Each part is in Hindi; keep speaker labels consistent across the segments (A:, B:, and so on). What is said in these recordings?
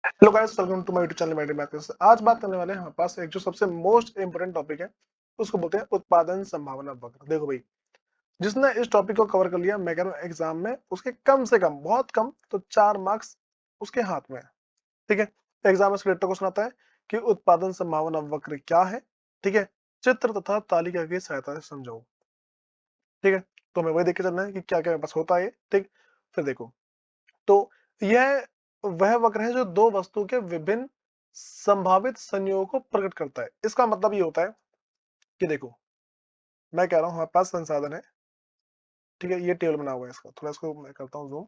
A: Hello guys, welcome to my YouTube channel mathematics. आज बात करने वाले हैं हमारे पास एक जो सबसे मोस्ट इंपोर्टेंट टॉपिक है, उसको बोलते हैं उत्पादन संभावना वक्र। देखो भाई, जिसने इस टॉपिक को कवर कर लिया, मैं कह रहा हूँ एग्जाम में उसके कम से कम, बहुत कम तो 4 मार्क्स उसके हाथ में है। ठीक है, एग्जाम में सिलेक्टर क्वेश्चन आता है कि उत्पादन संभावना वक्र क्या है। ठीक है, चित्र तथा तालिका की सहायता से समझाओ। ठीक है, तो हमें वही देख के चलना है कि क्या क्या मेरे पास होता है। ठीक, फिर देखो, तो यह वह वक्र है जो दो वस्तु के विभिन्न संभावित संयोगों को प्रकट करता है। इसका मतलब ये होता है कि देखो, मैं कह रहा हूं हमारे पास संसाधन है। ठीक है, ये टेबल बना हुआ है, इसका थोड़ा इसको मैं करता हूँ जूम।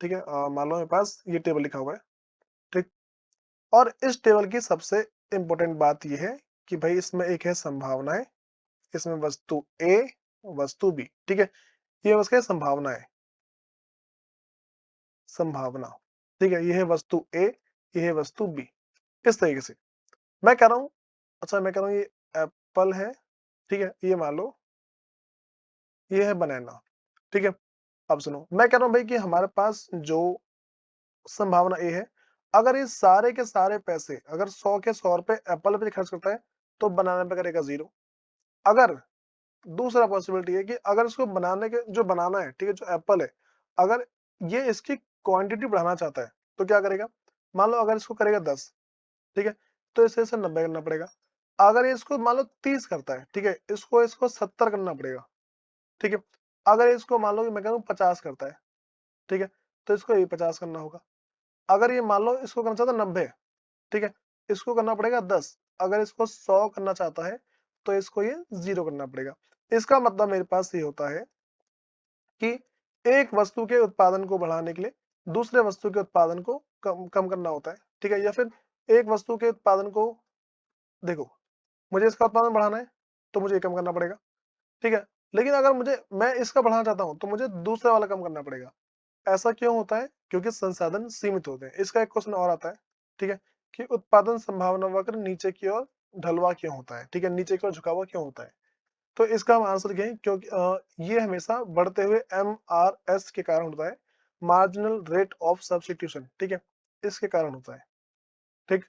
A: ठीक है, मान लो मेरे पास ये टेबल लिखा हुआ है। ठीक, और इस टेबल की सबसे इंपॉर्टेंट बात यह है कि भाई इसमें एक है संभावनाएं, इसमें वस्तु ए, वस्तु बी। ठीक है, ये उसका संभावना है, संभावना। ठीक है, ये है वस्तु ए, ये है वस्तु बी। इस तरीके से मैं कह रहा हूँ, अच्छा मैं कह रहा हूँ ये एप्पल है। ठीक है, ये मान लो ये है बनाना। ठीक है, अब सुनो, मैं कह रहा हूँ भाई कि हमारे पास जो संभावना ए है, अगर ये सारे के सारे पैसे अगर 100 के 100 रुपए एप्पल पे खर्च करता है तो बनाने पे करेगा 0। अगर दूसरा पॉसिबिलिटी है कि अगर इसको बनाने के जो बनाना है, ठीक है, जो एप्पल है, अगर ये इसकी क्वांटिटी बढ़ाना चाहता है तो क्या करेगा। मान लो अगर इसको करेगा 10, ठीक है, तो इसे 90 करना पड़ेगा। अगर ये इसको मान लो 30 करता है, ठीक है, इसको इसको 70 करना पड़ेगा। ठीक है, अगर इसको मान लो कि मैं कह रहा हूँ 50 करता है, ठीक है, तो इसको ये 50 करना होगा। अगर ये मान लो इसको करना चाहता है 90, ठीक है, इसको करना पड़ेगा 10। अगर इसको 100 करना चाहता है तो इसको ये 0 करना पड़ेगा। इसका मतलब मेरे पास ये होता है कि एक वस्तु के उत्पादन को बढ़ाने के लिए दूसरे वस्तु के उत्पादन को कम कम करना होता है। ठीक है, या फिर एक वस्तु के उत्पादन को, देखो, मुझे इसका उत्पादन बढ़ाना है तो मुझे ये कम करना पड़ेगा। ठीक है, लेकिन अगर मैं इसका बढ़ाना चाहता हूं तो मुझे दूसरे वाला कम करना पड़ेगा। ऐसा क्यों होता है? क्योंकि संसाधन सीमित होते हैं। इसका एक क्वेश्चन और आता है, ठीक है, कि उत्पादन संभावना वक्र नीचे की ओर ढलवा क्यों होता है। ठीक है, नीचे की ओर झुका हुआ क्यों होता है? तो इसका हम आंसर ये है क्योंकि ये हमेशा बढ़ते हुए MRS के कारण होता है, मार्जिनल रेट ऑफ सब्स्टिट्यूशन। ठीक है, इसके कारण होता है। ठीक,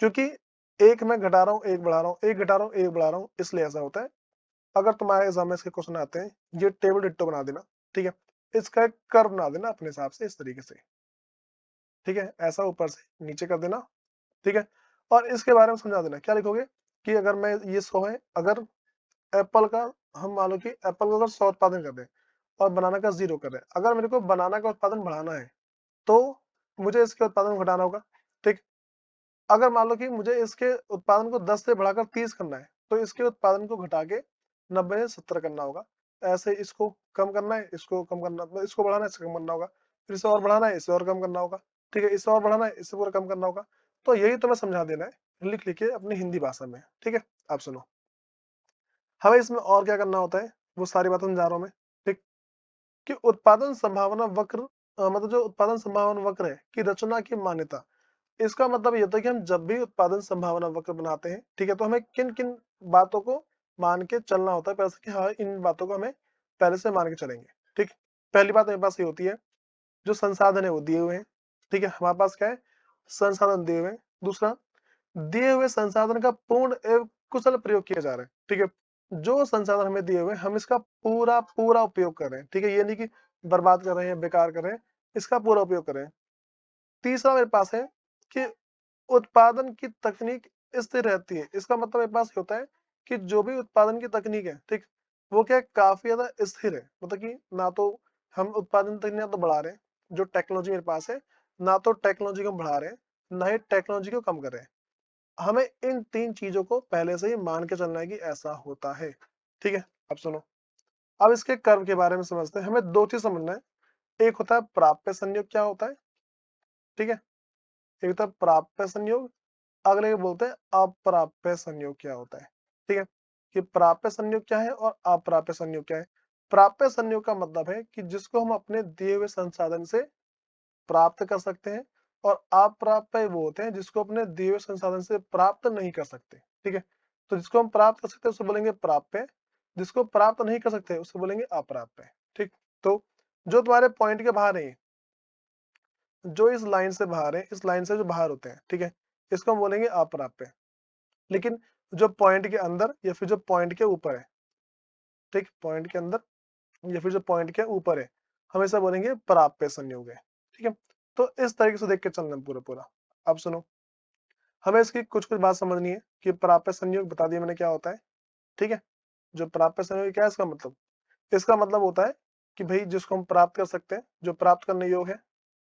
A: क्योंकि एक मैं घटा रहा हूँ, एक बढ़ा रहा हूँ, एक घटा रहा हूँ, एक बढ़ा रहा हूँ, इसलिए ऐसा होता है। अगर तुम्हारे एग्जाम में इसके क्वेश्चन आते हैं, ये टेबल डिट्टो बना देना। ठीक है, इसका एक कर्व बना देना अपने हिसाब से इस तरीके से। ठीक है, ऐसा ऊपर से नीचे कर देना। ठीक है, और इसके बारे में समझा देना। क्या लिखोगे कि अगर मैं ये 100 है, अगर एप्पल का, हम मान लो कि एप्पल का अगर 100 उत्पादन कर रहे हैं और बनाना का 0 कर रहे हैं, अगर मेरे को बनाना का उत्पादन बढ़ाना है तो मुझे इसके उत्पादन को घटाना होगा। ठीक, अगर मान लो कि मुझे इसके उत्पादन को 10 से बढ़ाकर 30 करना है तो इसके उत्पादन को घटा के 90 से 70 करना होगा। ऐसे इसको कम करना है, इसको कम करना, मतलब इसको बढ़ाना है, इसको कम करना होगा, फिर इसे और बढ़ाना है, इसे और कम करना होगा। ठीक है, इसे और बढ़ाना है, इसे पूरा कम करना होगा। तो यही तुम्हें समझा देना है लिख लिख के अपनी हिंदी भाषा में। ठीक है, आप सुनो, हमें इसमें और क्या करना होता है, वो सारी बातें समझा रहा हूँ मैं। ठीक, कि उत्पादन संभावना वक्र, मतलब जो उत्पादन संभावना वक्र है की रचना की मान्यता। इसका मतलब ये होता है कि हम जब भी उत्पादन संभावना वक्र बनाते हैं, ठीक है, तो हमें किन किन बातों को मान के चलना होता है पहले से, कि हाँ इन बातों को हमें पहले से मान के चलेंगे। ठीक, पहली बात मेरे पास ये होती है, जो संसाधन है वो दिए हुए हैं। ठीक है, हमारे पास क्या है, संसाधन दिए हुए हैं। दूसरा, दिए हुए संसाधन का पूर्ण एवं कुशल प्रयोग किया जा रहा है। ठीक है, जो संसाधन हमें दिए हुए हैं हम इसका पूरा पूरा उपयोग कर रहे हैं। ठीक है, ये नहीं कि बर्बाद कर रहे हैं, बेकार कर रहे हैं, इसका पूरा उपयोग कर रहे हैं। तीसरा मेरे पास है कि उत्पादन की तकनीक स्थिर रहती है। इसका मतलब मेरे पास ये होता है कि जो भी उत्पादन की तकनीक है, ठीक, वो क्या है, काफी ज्यादा स्थिर है। मतलब कि ना तो हम उत्पादन तकनीक ना तो बढ़ा रहे हैं, जो टेक्नोलॉजी मेरे पास है, ना तो टेक्नोलॉजी को बढ़ा रहे हैं, ना ही टेक्नोलॉजी को कम कर रहे हैं। हमें इन तीन चीजों को पहले से ही मान के चलना है कि ऐसा होता है। ठीक है, अब सुनो, अब इसके कर्व के बारे में समझते हैं। हमें दो चीज समझना है, एक होता है प्राप्य संयोग, क्या होता है। ठीक है, एक होता है प्राप्य संयोग, अगले को बोलते हैं अप्राप्य संयोग, क्या होता है। ठीक है, कि प्राप्य संयोग क्या है और अप्राप्य संयोग क्या है। प्राप्य संयोग का मतलब है कि जिसको हम अपने दिए हुए संसाधन से प्राप्त कर सकते हैं, और अप्राप्य वो होते हैं जिसको अपने दिए हुए संसाधन से प्राप्त नहीं कर सकते। ठीक है, तो जिसको हम प्राप्त कर सकते हैं उसे बोलेंगे प्राप्य, जिसको प्राप्त नहीं कर सकते उसे बोलेंगे अप्राप्य। ठीक, तो जो तुम्हारे पॉइंट के बाहर है, जो इस लाइन से बाहर है, इस लाइन से जो बाहर होते हैं, ठीक है? इसको हम बोलेंगे अप्राप्य। लेकिन जो पॉइंट के अंदर या फिर जो पॉइंट के ऊपर है, ठीक? पॉइंट के अंदर या फिर जो पॉइंट के ऊपर है, हमेशा बोलेंगे प्राप्य संयोग है, ठीक है? तो इस तरीके से देख के चलना है पूरा-पूरा। अब सुनो, हमें इसकी कुछ-कुछ बात समझनी है कि प्राप्य संयोग बता दिया मैंने क्या होता है, ठीक है? जो प्राप्य संयोग क्या है इसका मतलब? इसका मतलब होता है कि भई जिसको हम प्राप्त कर सकते हैं, जो प्राप्त करने योग्य है,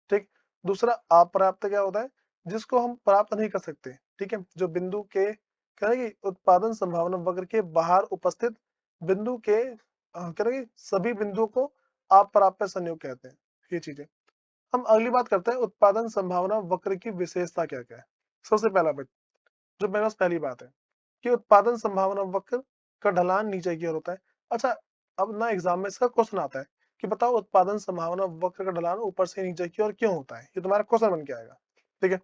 A: ठीक? दूसरा अप्राप्त क्या होता है? जिसको हम प्राप्त नहीं कर सकते, ठीक है? जो बिंदु के क्या है कि उत्पादन संभावना वक्र के बाहर उपस्थित बिंदु के क्या है कि सभी बिंदुओं को अप्राप्य संयोग कहते हैं, ये चीज़ें। हम अगली बात करते हैं उत्पादन संभावना वक्र की विशेषता क्या-क्या है? सबसे पहला जो मेरे पास पहली बात है कि उत्पादन संभावना वक्र का ढलान नीचे की ओर होता है। अच्छा, अब ना एग्ज़ाम में इसका क्वेश्चन आता है कि बताओ उत्पादन संभावना वक्र का ढलान ऊपर से नीचे की ओर क्यों होता है? ये तुम्हारा क्वेश्चन बन के आएगा, ठीक है?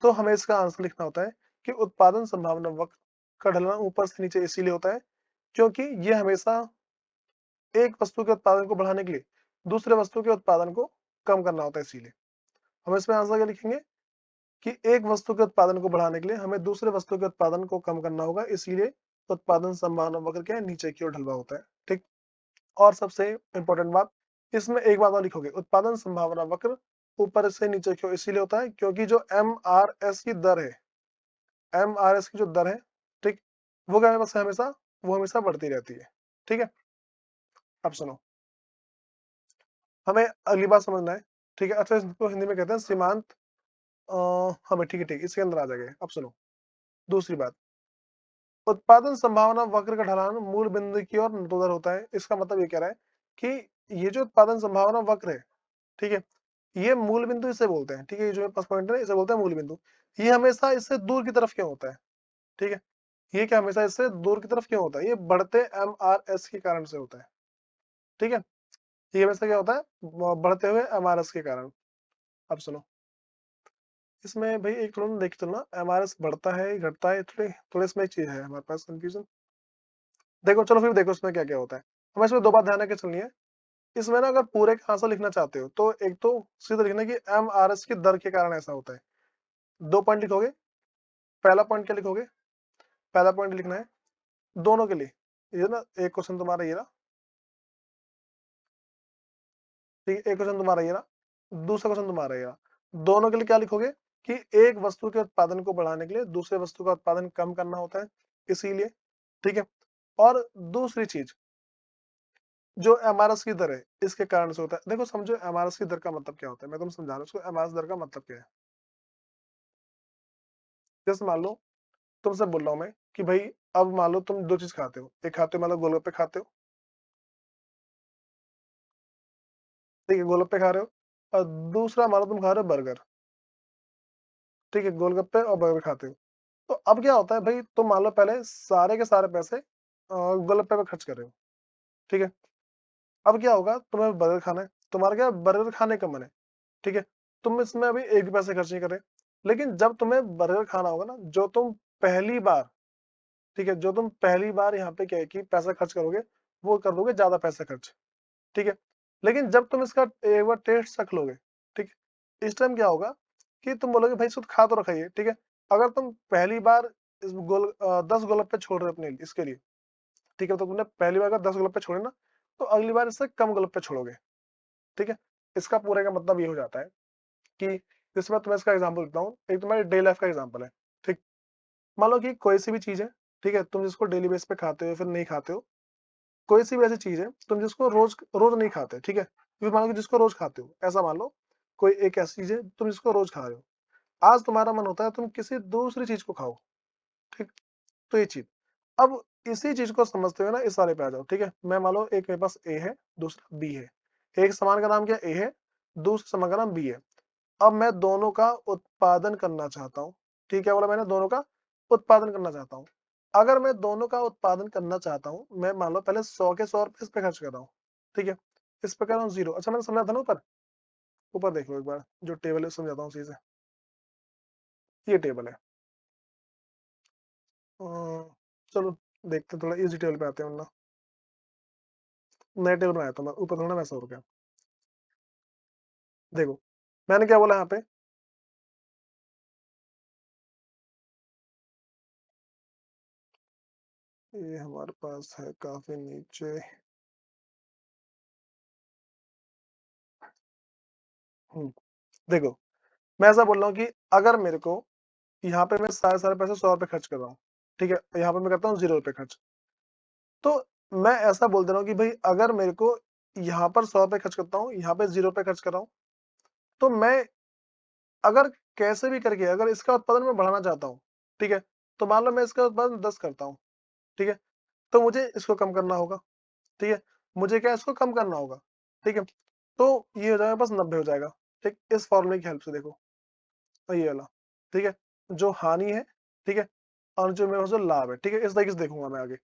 A: तो हमें इसका आंसर लिखना होता है कि उत्पादन संभावना वक्र का ढलान ऊपर से नीचे इसीलिए होता है क्योंकि ये हमेशा एक वस्तु के उत्पादन को बढ़ाने के लिए दूसरे वस्तु के उत्पादन को कम करना होता है इसीलिए। हम इसमें आंसर क्या लिखेंगे कि एक वस्तु के उत्पादन को बढ़ाने के लिए हमें दूसरे वस्तु के उत्पादन को कम करना होगा, इसीलिए उत्पादन संभावना वक्र क्या है नीचे की ओर ढलवा होता है, ठीक? और सबसे इम्पोर्टेंट बात, इसमें एक बात और लिखोगे, उत्पादन संभावना वक्र ऊपर से नीचे की ओर इसीलिए होता है क्योंकि जो एमआरएस की दर है, एमआरएस की जो दर है, ठीक? वो क्या है बस हमेशा वो हमेशा बढ़ती रहती है, ठीक है? अब सुनो, हमें अगली बात समझना है, ठीक है? अच्छा, इसको हिंदी में कहते हैं सीमांत हमें ठीक है, ठीक है, इसके अंदर आ जाएगा। अब सुनो, दूसरी बात, उत्पादन संभावना वक्र का ढलान मूल बिंदु की ओर नतोदर होता है। इसका मतलब ये कह रहा है कि ये जो उत्पादन संभावना वक्र है, ठीक है? ये मूल बिंदु इसे बोलते हैं, ठीक है? ये जो मेरे पास पॉइंटर है इसे बोलते हैं मूल बिंदु। ये हमेशा इससे दूर की तरफ क्यों होता है? ठीक है? ये क्या हमेशा इससे दूर की तरफ क्यों होता है? ये बढ़ते एमआरएस के कारण से होता है, ठीक है? ये हमेशा क्या होता है? बढ़ते हुए एमआरएस के कारण। अब सुनो, इसमें भई एक थोड़ा ना देख चलना, एमआरएस बढ़ता है, घटता है, थोड़े इसमें एक चीज़ है हमारे पास कन्फ्यूज़न। देखो, चलो फिर देखो इसमें क्या-क्या होता है। हमें इसमें 2 बात ध्यान रख के चलनी है। इसमें ना अगर पूरे का आंसर लिखना चाहते हो, तो एक तो सीधा लिखना कि एमआरएस की दर के कारण ऐसा होता है। 2 पॉइंट लिखोगे, पहला पॉइंट क्या लिखोगे? पहला पॉइंट लिखना है दोनों के लिए। ये ना एक क्वेश्चन तुम्हारा ये रहा, ठीक है? एक क्वेश्चन तुम्हारा ये रहा, दूसरा क्वेश्चन तुम्हारा ये रहा। दोनों के लिए क्या लिखोगे कि एक वस्तु के उत्पादन को बढ़ाने के लिए दूसरे वस्तु का उत्पादन कम करना होता है, इसीलिए, ठीक है? और दूसरी चीज़, जो एमआरएस की दर है, इसके कारण से होता है। देखो समझो एमआरएस की दर का मतलब क्या होता है? मैं तुम्हें समझा रहा हूँ इसको, एमआरएस दर का मतलब क्या है? जैसे मान लो तुमसे बोल रहा हूँ मैं कि भाई अब मान लो तुम 2 चीज़ खाते हो। एक खाते हो मतलब गोलगप्पे खाते हो, ठीक है? गोलगप्पे खा रहे हो और दूसरा मानो तुम खा रहे हो बर्गर, ठीक है? गोलगप्पे और बर्गर खाते हो। तो अब क्या होता है भाई, तुम मान लो पहले सारे के सारे पैसे गोलगप्पे पे खर्च कर रहे हो, ठीक है? अब क्या होगा, तुम्हें बर्गर खाना है, तुम्हारा क्या बर्गर खाने का मन है, ठीक है? तुम इसमें अभी एक भी पैसे खर्च नहीं कर रहे। लेकिन जब तुम्हें बर्गर खाना होगा ना, जो तुम पहली बार, ठीक है? जो तुम पहली बार यहाँ पे क्या है कि पैसा खर्च करोगे, वो कर दोगे ज़्यादा पैसा खर्च। ठीक है? लेकिन जब तुम इसका एक बार टेस्ट चख लोगे, ठीक है? इस टाइम क्या होगा कि तुम बोलोगे भाई इसको खा तो रखा ही है, ठीक है? अगर तुम पहली बार 10 गोलगप्पे छोड़ रहे हो अपने इसके लिए, ठीक है? तो तुमने पहली बार अगर 10 गोलगप्पे छोड़े ना, तो अगली बार इससे कम गोलगप्पे छोड़ोगे, ठीक है? इसका पूरे का मतलब ये हो जाता है कि जैसे मैं तुम्हें इसका एग्ज़ाम्पल देता हूँ, एक तुम्हारी डेली लाइफ़ का एग्ज़ाम्पल है, ठीक? मान लो कि कोई सी भी चीज़ है, ठीक है? तुम जिसको डेली बेस पे खाते हो या फिर नहीं खाते हो, कोई सी भी ऐसी चीज़ है, तुम जिसको रोज़ रोज़ नहीं खाते, ठीक है? फिर मान लो कि जिसको रोज़ खाते हो, ऐसा मान लो, कोई एक ऐसी चीज़ है, तुम जिसको रोज़ खा रहे हो। आज तुम्हारा मन होता है तुम किसी दूसरी चीज़ को खाओ, ठीक? तो ये चीज़। अब इसी चीज़ को समझते हुए ना इस वाले पे आ जाओ, ठीक है? मैं मान लो एक मेरे पास ए है, दूसरा बी है। एक सामान का नाम क्या ए है, दूसरे सामान का नाम बी है। अब मैं दोनों का उत्पादन करना चाहता हूँ। ठीक है, क्या बोला मैंने? दोनों का उत्पादन करना चाहता हूँ। अगर मैं दोनों का उत्पादन करना चाहता हूँ, मैं मान लो पहले 100 के 100 रुपए इस पे खर्च कर रहा हूँ, ठीक है? इस पे कर रहा हूँ 0। अच्छा मैंने समझा था ना ऊपर? ऊपर देख लो एक बार, जो टेबल है समझाता हूँ चीज़ें। ये टेबल है। अ, चलो देखते हैं, थोड़ा ईज़ी टेबल पे आते हैं वरना नया टेबल बनाया था मैं, ऊपर थोड़ा ना वैसा हो गया। देखो, मैंने क्या बोला यहाँ पे? ये हमारे पास है काफ़ी नीचे। हुँ, देखो, मैं ऐसा बोल रहा हूँ कि अगर मेरे को यहाँ पे मैं सारे पैसे ₹100 खर्च कर रहा हूँ, ठीक है? यहाँ पे मैं करता हूँ ₹0 खर्च। तो मैं ऐसा बोल दे रहा हूँ कि भई अगर मेरे को यहाँ पर ₹100 खर्च करता हूँ, यहाँ पे ₹0 खर्च कर रहा हूँ, तो मैं अगर कैसे भी करके अगर इसका उत्पादन मैं बढ़ाना चाहता हूँ, ठीक है? तो मान लो मैं इसका उत्पादन 10 करता हूँ, ठीक है? तो मुझे इसको कम करना होगा, ठीक है? मुझे क्या है इसको कम करना होगा, ठीक है? तो ये हो जाएगा बस 90 हो जाएगा, ठीक? इस फ़ॉर्मूले की हेल्प से देखो, ये वाला, ठीक है? जो हानि है, ठीक है? और जो मेरे पास जो लाभ है, ठीक है? इस तरीके से देखूँगा मैं आगे।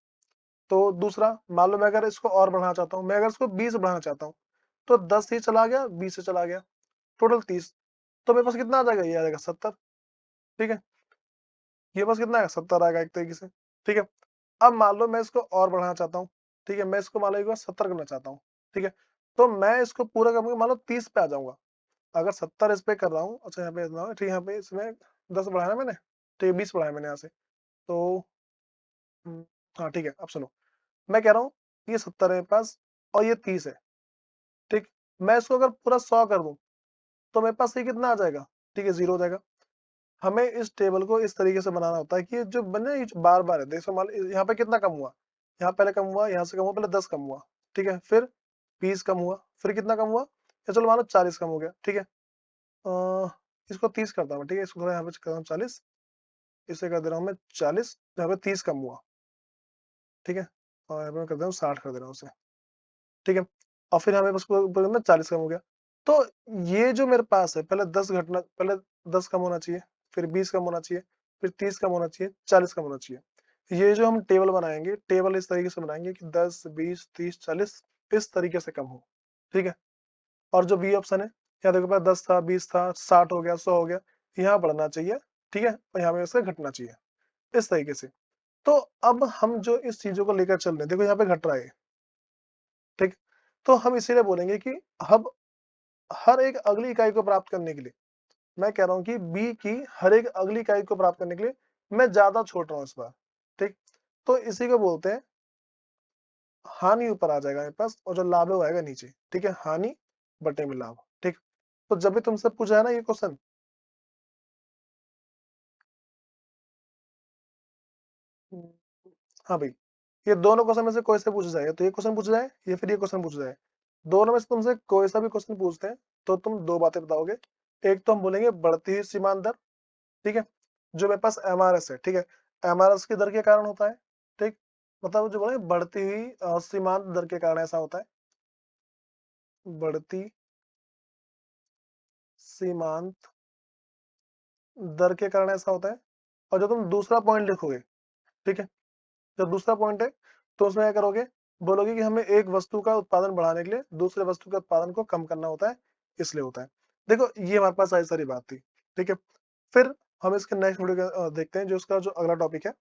A: तो दूसरा, मान लो मैं अगर इसको और बढ़ाना चाहता हूँ, मैं अगर इसको 20 बढ़ाना चाहता हूँ, तो 10 से चला गया, 20 से चला गया, टोटल 30। तो मेरे पास कितना आ जाएगा? ये आ जाएगा 70, ठीक है? ये पास कितना आएगा? 70 आएगा एक तरीके से, ठीक है? अब मान लो मैं इसको और बढ़ाना चाहता हूँ, ठीक है? मैं इसको मान लो एक बार 70 करना चाहता हूँ, ठीक है? तो मैं इसको पूरा करूँगा मान लो 30 पे आ जाऊँगा। अगर 70 इस पे कर रहा हूँ, अच्छा यहाँ पे इतना ठीक है, यहाँ पे इसमें 10 बढ़ाया ना मैंने, ठीक है 20 बढ़ाया मैंने यहाँ से। तो हाँ, ठीक है, अब सुनो। मैं कह रहा हूँ ये 70 है मेरे पास और ये 30 है, ठीक? मैं इसको अगर पूरा 100 कर दूँ, तो मेरे पास ये कितना आ जाएगा? ठीक है, 0 हो जाएगा। हमें इस टेबल को इस तरीके से बनाना होता है कि ये जो बने ये जो बार-बार है, देखो मान लो यहाँ पे कितना कम हुआ? यहाँ पहले कम हुआ, यहाँ से कम हुआ, पहले 10 कम हुआ, ठीक है? फिर 20 कम हुआ, फिर कितना कम हुआ? या चलो मान लो 40 कम हो गया, ठीक है? इसको 30 करता हूँ, ठीक है? इसको थोड़ा यहाँ पे कर रहा हूँ 40, इसे कर दे रहा हूँ मैं 40, यहाँ पे 30 कम हुआ, ठीक है? और यहाँ पे मैं कर दे रहा हूँ 60 कर दे रहा हूँ उसे, ठीक है? और फिर हमें उसको ऊपर करना 40 कम हो गया। तो ये जो मेरे पास है, पहले 10 कम होना चाहिए, फिर 20 कम होना चाहिए, फिर 30 कम होना चाहिए, 40 कम होना चाहिए। ये जो हम टेबल बनाएँगे, टेबल इस तरीके से बनाएँगे कि 10, 20, 30, 40 इस तरीके से कम हो, ठीक है? और जो बी ऑप्शन है, यहाँ देखो पहले 10 था, 20 था, 60 हो गया, 100 हो गया, यहाँ बढ़ना चाहिए, ठीक है? और यहाँ पे इससे घटना चाहिए, इस तरीके से। तो अब हम जो इस चीज़ों को लेकर चल रहे हैं, देखो यहाँ पे घट रहा है, ठीक? तो हम इसीलिए बोलेंगे कि अब हर एक अगली इकाई को प्राप्त करने के लिए, मैं कह रहा हूँ कि बी की हर एक अगली इकाई को प्राप्त करने के लिए मैं ज़्यादा छोड़ रहा हूँ इस बार, ठीक? तो इसी को बोलते हैं हानि ऊपर आ जाएगा मेरे पास और जो लाभ है वो आएगा नीचे, ठीक है? हानि बटे में लाभ, ठीक? तो जब भी तुमसे पूछा है ना ये क्वेश्चन, हाँ भाई, ये दोनों क्वेश्चन में से कोई से पूछा जाएगा, तो ये क्वेश्चन पूछा जाए या फिर ये क्वेश्चन पूछा जाए। दोनों में से तुमसे कोई सा भी क्वेश्चन पूछते हैं, तो तुम 2 बातें बताओगे। एक तो हम बोलेंगे बढ़ती हुई सीमांत दर, ठीक है? जो मेरे पास एमआरएस है, ठीक है? एमआरएस की दर के कारण होता है, ठीक? मतलब जो बोले बढ़ती हुई सीमांत दर के कारण ऐसा होता है। बढ़ती सीमांत दर के कारण ऐसा होता है और जो तुम दूसरा पॉइंट लिखोगे, ठीक है? जो दूसरा पॉइंट है, तो उसमें क्या करोगे? बोलोगे कि हमें एक वस्तु का उत्पादन बढ़ाने के लिए दूसरे वस्तु के उत्पादन को कम करना होता है, इसलिए होता है। देखो ये हमारे पास सारी बात थी, ठीक है? फिर हम इसके नेक्स्ट वीडियो देखते हैं जो इसका जो अगला टॉपिक है,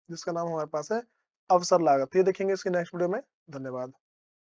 A: जिसका नाम हमारे पास है अवसर लागत। ये देखेंगे इसके नेक्स्ट वीडियो में। धन्यवाद।